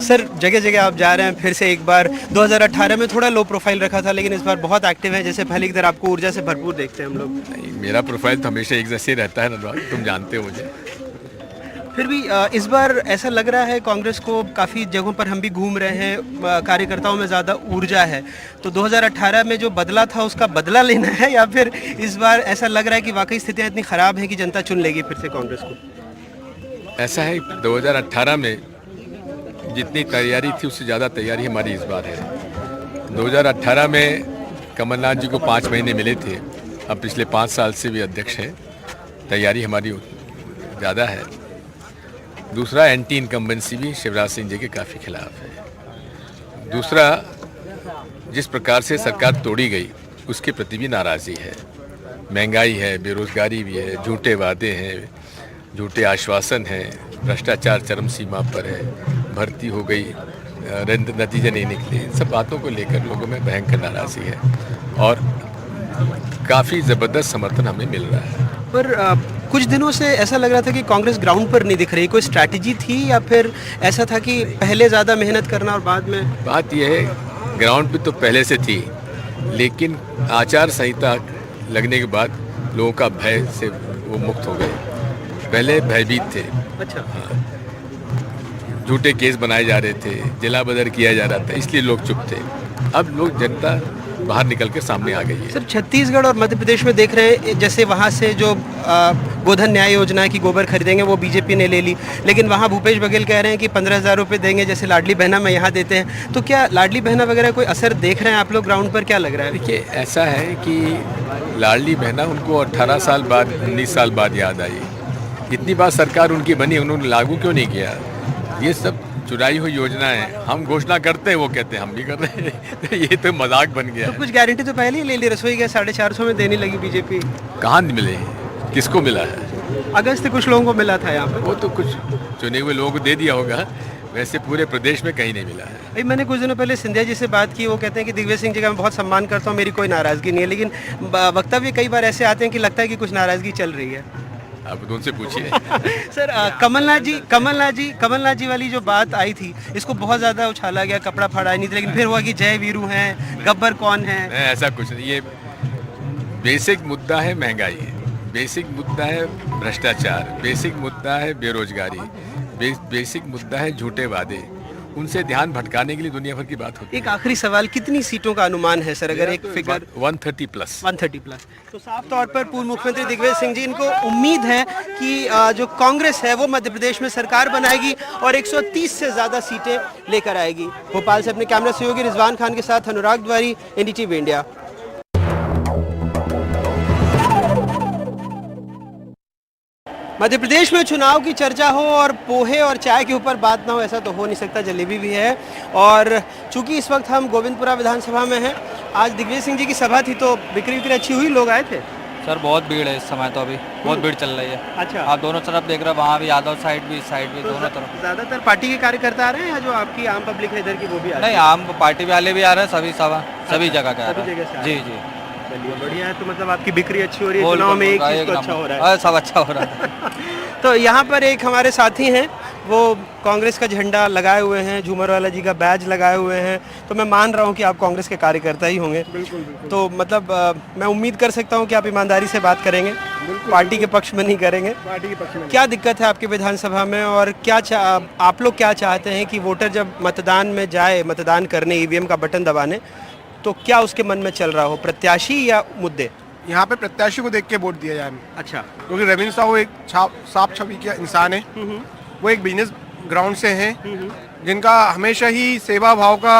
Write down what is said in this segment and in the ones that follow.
Sir जगह जगह आप जा रहे हैं फिर से एक बार 2018 में थोड़ा लो प्रोफाइल रखा था लेकिन इस बार बहुत एक्टिव है, जैसे पहले की तरह आपको ऊर्जा से भरपूर देखते हैं हम लोग। नहीं, मेरा प्रोफाइल तो हमेशा एक जैसे रहता है अनुराग, तुम जानते हो मुझे। फिर भी इस बार ऐसा लग रहा है कांग्रेस को, काफ़ी जगहों पर हम भी घूम रहे हैं, कार्यकर्ताओं में ज़्यादा ऊर्जा है। तो 2018 में जो बदला था उसका बदला लेना है या फिर इस बार ऐसा लग रहा है कि वाकई स्थितियाँ इतनी ख़राब हैं कि जनता चुन लेगी फिर से कांग्रेस को? ऐसा है 2018 में जितनी तैयारी थी उससे ज़्यादा तैयारी हमारी इस बार है। 2018 में कमलनाथ जी को 5 महीने मिले थे, अब पिछले 5 साल से भी अध्यक्ष हैं। तैयारी हमारी ज़्यादा है। दूसरा, एंटी इनकम्बेंसी भी शिवराज सिंह जी के काफ़ी खिलाफ है। दूसरा, जिस प्रकार से सरकार तोड़ी गई उसके प्रति भी नाराज़गी है। महंगाई है, बेरोज़गारी भी है, झूठे वादे हैं, झूठे आश्वासन हैं, भ्रष्टाचार चरम सीमा पर है, भर्ती हो गई, नतीजे नहीं निकले। इन सब बातों को लेकर लोगों में भयंकर नाराज़गी है और काफ़ी ज़बरदस्त समर्थन हमें मिल रहा है। पर कुछ दिनों से ऐसा लग रहा था कि कांग्रेस ग्राउंड पर नहीं दिख रही। कोई स्ट्रैटेजी थी या फिर ऐसा था कि पहले ज़्यादा मेहनत करना और बाद में? बात यह है, ग्राउंड पे तो पहले से थी, लेकिन आचार संहिता लगने के बाद लोगों का भय से वो मुक्त हो गए। पहले भयभीत थे। अच्छा। हाँ, झूठे केस बनाए जा रहे थे, जिला बदर किया जा रहा था, इसलिए लोग चुप थे। अब लोग, जनता बाहर निकल के सामने आ गई है। सर छत्तीसगढ़ और मध्य प्रदेश में देख रहे हैं, जैसे वहाँ से जो गोधन न्याय योजना है कि गोबर खरीदेंगे वो बीजेपी ने ले ली, लेकिन वहाँ भूपेश बघेल कह रहे हैं कि 15,000 रुपये देंगे जैसे लाडली बहना में यहाँ देते हैं। तो क्या लाडली बहना वगैरह कोई असर देख रहे हैं आप लोग ग्राउंड पर? क्या लग रहा है? देखिए, ऐसा है कि लाडली बहना उनको 18 साल बाद, 19 साल बाद याद आई। इतनी बार सरकार उनकी बनी, उन्होंने लागू क्यों नहीं किया? ये सब चुराई हुई योजना है। हम घोषणा करते हैं, वो कहते हैं हम भी कर रहे हैं। ये तो मजाक बन गया। तो कुछ गारंटी तो पहले ही ले ली, रसोई गैस 450 में देने लगी बीजेपी। कहाँ मिले? किसको मिला है? अगस्त कुछ लोगों को मिला था यहाँ पर। वो तो कुछ चुने हुए लोगों को दे दिया होगा, वैसे पूरे प्रदेश में कहीं नहीं मिला है। भाई मैंने कुछ दिनों पहले सिंधिया जी से बात की, वो कहते हैं कि दिग्विजय सिंह जी का मैं बहुत सम्मान करता हूँ, मेरी कोई नाराज़गी नहीं है, लेकिन वक्तव्य कई बार ऐसे आते हैं कि लगता है कि कुछ नाराज़गी चल रही है। आप उनसे पूछिए। सर कमलनाथ जी वाली जो बात आई थी, इसको बहुत ज़्यादा उछाला गया, कपड़ा फाड़ा नहीं था, लेकिन फिर हुआ कि जय वीरू हैं, गब्बर कौन है? ऐसा कुछ नहीं। ये बेसिक मुद्दा है महंगाई, बेसिक मुद्दा है भ्रष्टाचार, बेसिक मुद्दा है बेरोजगारी, बेसिक मुद्दा है झूठे वादे। उनसे ध्यान भटकाने के लिए दुनिया भर की बात होती है। एक आखिरी सवाल, कितनी सीटों का अनुमान है सर, अगर एक फिगर? 130 प्लस। 130 प्लस। तो साफ तौर पर पूर्व मुख्यमंत्री दिग्विजय सिंह जी, इनको उम्मीद है कि जो कांग्रेस है वो मध्य प्रदेश में सरकार बनाएगी और 130 से ज़्यादा सीटें लेकर आएगी। भोपाल से अपने कैमरा सहयोगी रिजवान खान के साथ अनुराग द्वारी, NDTV इंडिया। मध्य प्रदेश में चुनाव की चर्चा हो और पोहे और चाय के ऊपर बात ना हो, ऐसा तो हो नहीं सकता। जलेबी भी है, और चूंकि इस वक्त हम गोविंदपुरा विधानसभा में हैं, आज दिग्विजय सिंह जी की सभा थी तो बिक्री अच्छी हुई, लोग आए थे? सर बहुत भीड़ है इस समय, तो अभी बहुत भीड़ चल रही है। अच्छा। आप दोनों तरफ देख रहे हो, वहाँ भी यादव साइड भी, इस साइड भी, तो दोनों तरफ। ज़्यादातर पार्टी के कार्यकर्ता आ रहे हैं या जो आपकी आम पब्लिक है इधर की वो भी आ रही है? नहीं, आम पार्टी वाले भी आ रहे हैं, सभी जगह के आ सभी जगह से रहे आ हैं। जी रहे जी, चलिए बढ़िया है। तो मतलब आपकी बिक्री अच्छी हो रही है, चुनाव में एक चीज़ तो अच्छा हो रहा है। सब अच्छा हो रहा है। तो यहाँ पर एक हमारे साथी हैं, वो कांग्रेस का झंडा लगाए हुए हैं, झूमर वाला जी का बैज लगाए हुए हैं, तो मैं मान रहा हूँ कि आप कांग्रेस के कार्यकर्ता ही होंगे। बिल्कुल बिल्कुल। तो मतलब मैं उम्मीद कर सकता हूँ कि आप ईमानदारी से बात करेंगे, पार्टी के पक्ष में नहीं करेंगे। पार्टी के पक्ष में क्या दिक्कत है आपकी विधानसभा में, और क्या आप लोग क्या चाहते हैं कि वोटर जब मतदान में जाए, मतदान करने, EVM का बटन दबाने, तो क्या उसके मन में चल रहा हो, प्रत्याशी या मुद्दे? यहाँ पे प्रत्याशी को देख के वोट दिया जाए। अच्छा। क्योंकि रविंद्र साहू एक साफ छवि के इंसान है, वो एक बिजनेस ग्राउंड से हैं, जिनका हमेशा ही सेवा भाव का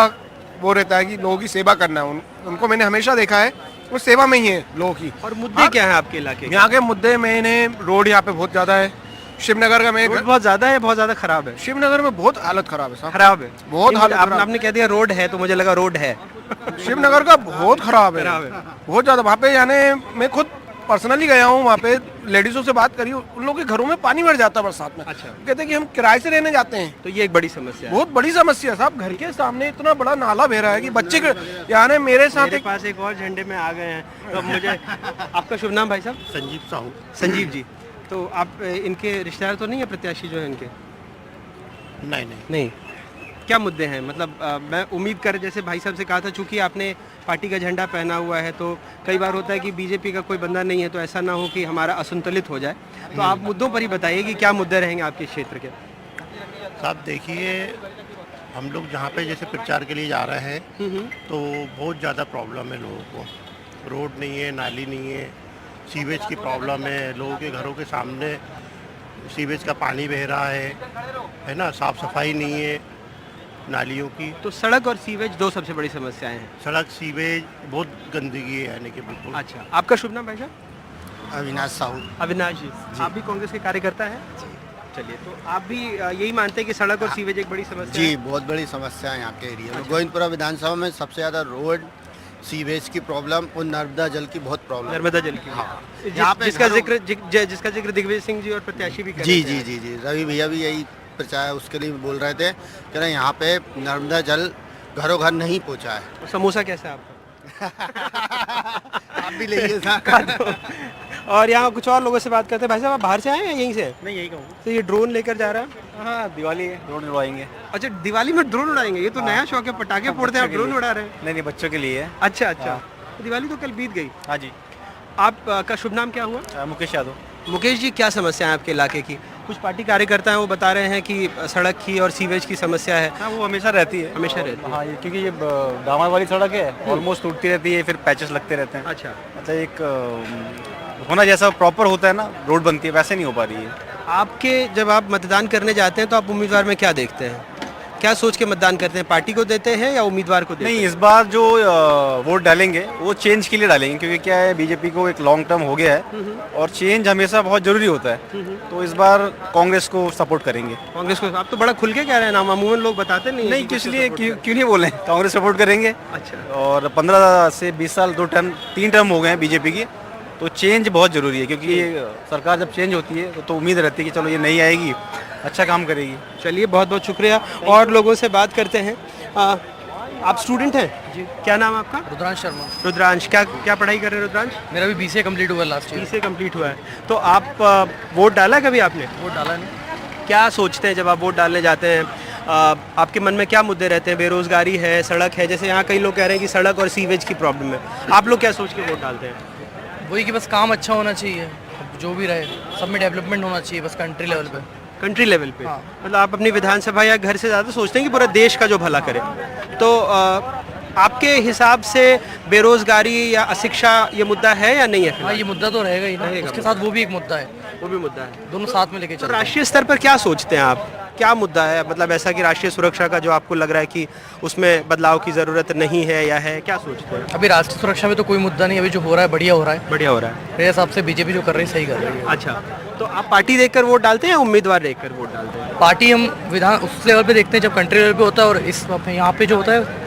वो रहता है कि लोगों की सेवा करना है। उनको मैंने हमेशा देखा है, वो सेवा में ही है लोगों की। और मुद्दे क्या हैं आपके इलाके के? यहाँ के मुद्दे मैंने, रोड यहाँ पे बहुत ज़्यादा है। शिवनगर का मैं, बहुत ज़्यादा है, बहुत ज़्यादा खराब है। शिवनगर में बहुत हालत खराब है साहब, खराब है, बहुत हालत खराब। आपने कह दिया रोड है तो मुझे लगा रोड है। शिवनगर का बहुत खराब है, बहुत ज़्यादा। वहाँ पे यानी मैं खुद पर्सनली गया हूँ, वहाँ पे लेडीजों से बात करी, उन लोगों के घरों में पानी भर जाता है बरसात में। अच्छा। कहते हैं कि हम किराए से रहने जाते हैं। तो ये एक बड़ी समस्या है। बहुत बड़ी समस्या है साहब, घर के सामने इतना बड़ा नाला बह रहा है कि बच्चे यानी मेरे साथ मेरे पास एक और झंडे में आ गए हैं, तो मुझे आपका शुभ नाम भाई साहब? संजीव साहू। संजीव जी, तो आप इनके रिश्तेदार तो नहीं है प्रत्याशी जो है इनके? नहीं नहीं नहीं। क्या मुद्दे हैं? मतलब मैं उम्मीद कर, जैसे भाई साहब से कहा था, चूंकि आपने पार्टी का झंडा पहना हुआ है तो कई बार होता है कि बीजेपी का कोई बंदा नहीं है तो ऐसा ना हो कि हमारा असंतुलित हो जाए, तो आप मुद्दों पर ही बताइए कि क्या मुद्दे रहेंगे आपके क्षेत्र के। साहब देखिए, हम लोग जहाँ पे जैसे प्रचार के लिए जा रहे हैं तो बहुत ज़्यादा प्रॉब्लम है लोगों को। रोड नहीं है, नाली नहीं है, सीवेज की प्रॉब्लम है, लोगों के घरों के सामने सीवेज का पानी बह रहा है ना, साफ़ सफाई नहीं है नालियों की। तो सड़क और सीवेज दो सबसे बड़ी समस्याएं हैं। सड़क, सीवेज, बहुत गंदगी है यानी कि बिल्कुल। अच्छा, आपका शुभ नाम भाई साहब? अविनाश साहू। अविनाश जी, आप भी कांग्रेस के कार्यकर्ता हैं? चलिए, तो आप भी यही मानते हैं कि सड़क और सीवेज एक बड़ी समस्या जी, है? बहुत बड़ी समस्या है यहाँ के एरिया में। गोविंदपुरा विधानसभा में सबसे ज़्यादा रोड, सीवेज की प्रॉब्लम और नर्मदा जल की बहुत प्रॉब्लम। नर्मदा जल की। हाँ। यहाँ पे जिसका जिक्र दिग्विजय सिंह जी और प्रत्याशी भी कर जी रहे जी थे। जी जी रवि भैया भी यही प्रचार उसके लिए बोल रहे थे कि ना यहाँ पे नर्मदा जल घरों घर नहीं पहुँचा है। और समोसा कैसा है आपका? आप भी लीजिए साहब। और यहाँ कुछ और लोगों से बात करते हैं। भाई साहब, आप बाहर से आए हैं या यहीं से? नहीं यही कहूँ। तो ये ड्रोन लेकर जा रहा है? हाँ दिवाली है, ड्रोन उड़वाएंगे। अच्छा, दिवाली में ड्रोन उड़ाएंगे? ये तो नया शौक है, पटाखे फोड़ते हैं, आप ड्रोन उड़ा रहे हैं? नहीं बच्चों के लिए है। अच्छा अच्छा, तो दिवाली तो कल बीत गई। हाँ जी। आप का शुभ नाम क्या हुआ? मुकेश यादव। मुकेश जी, क्या समस्या है आपके इलाके की? कुछ पार्टी कार्यकर्ता हैं, वो बता रहे हैं कि सड़क की और सीवेज की समस्या है। हाँ वो हमेशा रहती है। हमेशा रहती है। हाँ ये क्योंकि ये डामर वाली सड़क है, ऑलमोस्ट टूटती रहती है, फिर पैचेस लगते रहते हैं। अच्छा, मतलब एक होना जैसा प्रॉपर होता है ना, रोड बनती है, वैसे नहीं हो पा रही है। आपके जब आप मतदान करने जाते हैं तो आप उम्मीदवार में क्या देखते हैं? क्या सोच के मतदान करते हैं? पार्टी को देते हैं या उम्मीदवार को देते नहीं, हैं? इस बार जो वोट डालेंगे वो चेंज के लिए डालेंगे, क्योंकि क्या है, बीजेपी को एक लॉन्ग टर्म हो गया है और चेंज हमेशा बहुत जरूरी होता है। तो इस बार कांग्रेस को सपोर्ट करेंगे। कांग्रेस को आप तो बड़ा खुल के कह रहे हैं ना, अमूमन लोग बताते नहीं हैं नहीं, कि किस किसको लिए support क्यों नहीं बोले, कांग्रेस सपोर्ट करेंगे। अच्छा। और 15 से 20 साल 3 टर्म हो गए हैं बीजेपी की, तो चेंज बहुत जरूरी है, क्योंकि ये सरकार जब चेंज होती है तो उम्मीद रहती है कि चलो ये नई आएगी, अच्छा काम करेगी। चलिए, बहुत बहुत शुक्रिया। और लोगों से बात करते हैं। आप स्टूडेंट हैं जी? क्या नाम है आपका? रुद्रांश शर्मा। रुद्रांश, क्या पढ़ाई कर रहे हैं रुद्रांश? मेरा भी बीसीए कंप्लीट हुआ लास्ट ईयर। बीसीए कंप्लीट हुआ है। तो आप वोट डाला कभी आपने? वोट डाला नहीं। क्या सोचते हैं जब आप वोट डालने जाते हैं? आपके मन में क्या मुद्दे रहते हैं? बेरोजगारी है, सड़क है, जैसे यहाँ कई लोग कह रहे हैं कि सड़क और सीवेज की प्रॉब्लम है। आप लोग क्या सोच के वोट डालते हैं? वही कि बस काम अच्छा होना चाहिए, अब जो भी रहे सब में डेवलपमेंट होना चाहिए, बस कंट्री लेवल पे। कंट्री लेवल पे? हाँ। मतलब आप अपनी विधानसभा या घर से ज़्यादा सोचते हैं कि पूरा देश का जो भला करे। तो आपके हिसाब से बेरोजगारी या अशिक्षा ये मुद्दा है या नहीं है? हाँ ये मुद्दा तो रहेगा ही ना, रहेगा उसके साथ वो भी एक मुद्दा है, वो भी मुद्दा है। दोनों साथ में लेके तो चलते हैं। राष्ट्रीय स्तर पर क्या सोचते हैं आप? क्या मुद्दा है, मतलब ऐसा कि राष्ट्रीय सुरक्षा का जो आपको लग रहा है कि उसमें बदलाव की ज़रूरत नहीं है या है? क्या सोचते हैं? अभी राष्ट्रीय सुरक्षा में तो कोई मुद्दा नहीं, अभी जो हो रहा है बढ़िया हो रहा है। बढ़िया हो रहा है। मेरे हिसाब से बीजेपी जो कर रही है सही कर रही है। अच्छा, तो आप पार्टी देखकर वोट डालते हैं या उम्मीदवार देखकर वोट डालते हैं? पार्टी हम विधान उस लेवल पे देखते हैं जब कंट्री लेवल पे होता है, और इस यहाँ पे जो होता है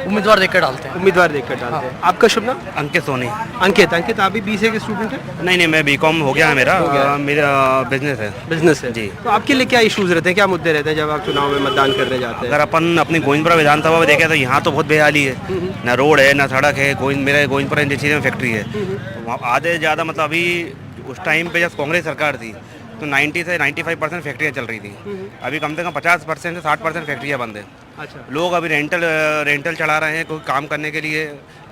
उम्मीदवार देखकर डालते हैं। उम्मीदवार देखकर डालते हैं। आपका शुभ नाम? अंकित सोनी। अंकित, आप भी बीसीए के स्टूडेंट हैं? नहीं, मैं बीकॉम हो गया है मेरा। मेरा बिजनेस है। बिजनेस है जी। तो आपके लिए क्या इश्यूज रहते हैं, क्या मुद्दे रहते हैं जब आप चुनाव में मतदान करने जाते हैं? अगर अपन अपनी गोविंदपुरा विधानसभा में देखें तो यहाँ तो बहुत बेहाली है, ना रोड है, ना सड़क है। मेरे गोविंदपुरा इंडस्ट्री में फैक्ट्री है, तो वहाँ आधे ज़्यादा मतलब अभी उस टाइम पे जब कांग्रेस सरकार थी तो 90 से 95% फैक्ट्रियाँ चल रही थी। अभी कम से कम 50% से 60% फैक्ट्रियाँ बंद है। अच्छा। लोग अभी रेंटल चला रहे हैं कोई काम करने के लिए।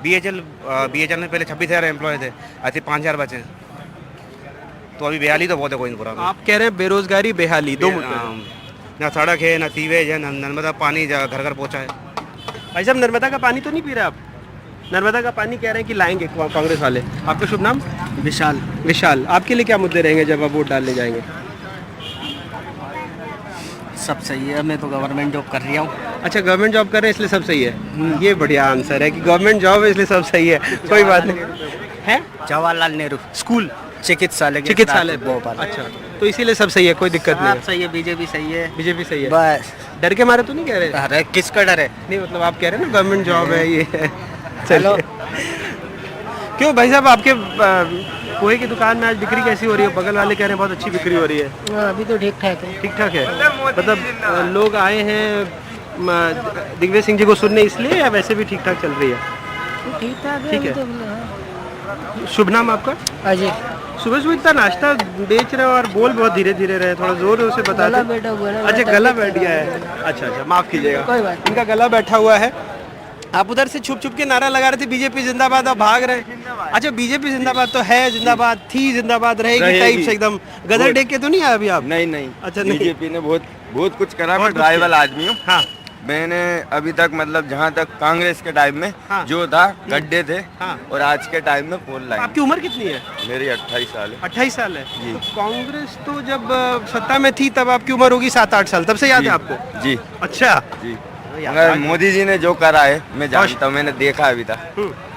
BHL में पहले 26,000 एम्प्लॉय थे, ऐसे 5,000 बचे। तो अभी बेहाली तो बहुत है गोविंदपुरा में। आप कह रहे हैं बेरोजगारी, बेहाली, दो मुद्दे हैं। ना सड़क है, ना सीवेज है, ना नर्मदा पानी घर घर पहुँचा है। भाई साहब, नर्मदा का पानी तो नहीं पी रहे आप? नर्मदा का पानी कह रहे हैं कि लाएंगे कांग्रेस वाले। आपका शुभ नाम? विशाल। विशाल, आपके लिए क्या मुद्दे रहेंगे जब आप वोट डालने जाएंगे? सब सही है, मैं तो गवर्नमेंट जॉब कर रहा हूँ। अच्छा, गवर्नमेंट जॉब कर रहे हैं इसलिए सब सही है। ये बढ़िया आंसर है कि गवर्नमेंट जॉब है इसलिए सब सही है। कोई बात नहीं है। जवाहरलाल नेहरू स्कूल, चिकित्सालय भोपाल। अच्छा, तो इसीलिए सब सही है, कोई दिक्कत नहीं है। सही है, बीजेपी सही है। बीजेपी सही है। बस डर के मारे तो नहीं कह रहे? अरे किसका डर है? नहीं, मतलब आप कह रहे हैं ना गवर्नमेंट जॉब है ये है। चलो, क्यों भाई साहब, आपके पोहे की दुकान में आज बिक्री कैसी हो रही है? बगल वाले कह रहे हैं बहुत अच्छी बिक्री हो रही है। अभी तो ठीक ठाक है। ठीक ठाक है, मतलब लोग आए हैं दिग्विजय सिंह जी को सुनने इसलिए, या वैसे भी ठीक ठाक चल रही है? ठीक ठाक ठीक है। शुभ नाम आपका? अजय। सुबह सुबह इतना नाश्ता बेच रहे हो और बोल बहुत धीरे धीरे रहे, थोड़ा जोर से बता दो। अच्छा, गला बैठ गया है। अच्छा, माफ कीजिएगा, कोई बात, इनका गला बैठा हुआ है। आप उधर से छुप छुप के नारा लगा रहे थे बीजेपी जिंदाबाद, आप भाग रहे हैं। अच्छा, बीजेपी जिंदाबाद तो है, जिंदाबाद थी, जिंदाबाद रहेगी टाइप से एकदम। गदर टेक के तो नहीं आए अभी आप? नहीं। अच्छा, नहीं। बीजेपी ने बहुत कुछ करा। मैं ड्राइवर आदमी हूँ। हाँ, मैंने अभी तक मतलब जहाँ तक कांग्रेस के टाइम में हाँ। जो था गड्ढे थे, हाँ। और आज के टाइम में फोन लाइन। आपकी उम्र कितनी है? मेरी 28 साल है। 28 साल है जी। तो कांग्रेस तो जब सत्ता में थी तब आपकी उम्र होगी 7-8 साल, तब से याद है आपको? जी अच्छा जी। मगर मोदी जी ने जो करा है मैं जानता हूँ, मैंने देखा अभी तक।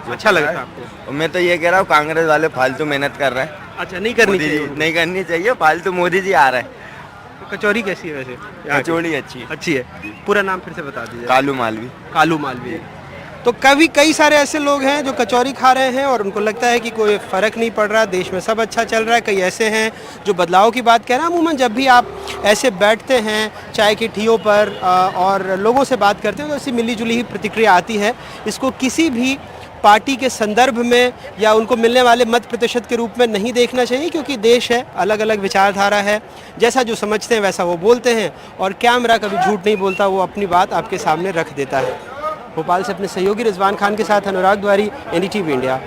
अच्छा लगता है आपको? और मैं तो ये कह रहा हूँ कांग्रेस वाले फालतू मेहनत कर रहे हैं। अच्छा, नहीं करनी मोदी जी चाहिए। नहीं करनी चाहिए, फालतू मोदी जी आ रहे हैं। कचौरी कैसी है वैसे? कचौड़ी अच्छी है। अच्छी है। पूरा नाम फिर से बता दीजिए। कालू मालवी। कालू मालवी। तो कई सारे ऐसे लोग हैं जो कचौरी खा रहे हैं और उनको लगता है कि कोई फ़र्क नहीं पड़ रहा, देश में सब अच्छा चल रहा है। कई ऐसे हैं जो बदलाव की बात कह रहे हैं। अमूमन जब भी आप ऐसे बैठते हैं चाय की ठियों पर और लोगों से बात करते हैं तो ऐसी मिली जुली ही प्रतिक्रिया आती है। इसको किसी भी पार्टी के संदर्भ में या उनको मिलने वाले मत प्रतिशत के रूप में नहीं देखना चाहिए, क्योंकि देश है, अलग अलग विचारधारा है, जैसा जो समझते हैं वैसा वो बोलते हैं और कैमरा कभी झूठ नहीं बोलता, वो अपनी बात आपके सामने रख देता है। भोपाल से अपने सहयोगी रिजवान खान के साथ अनुराग द्वारी, NDTV इंडिया।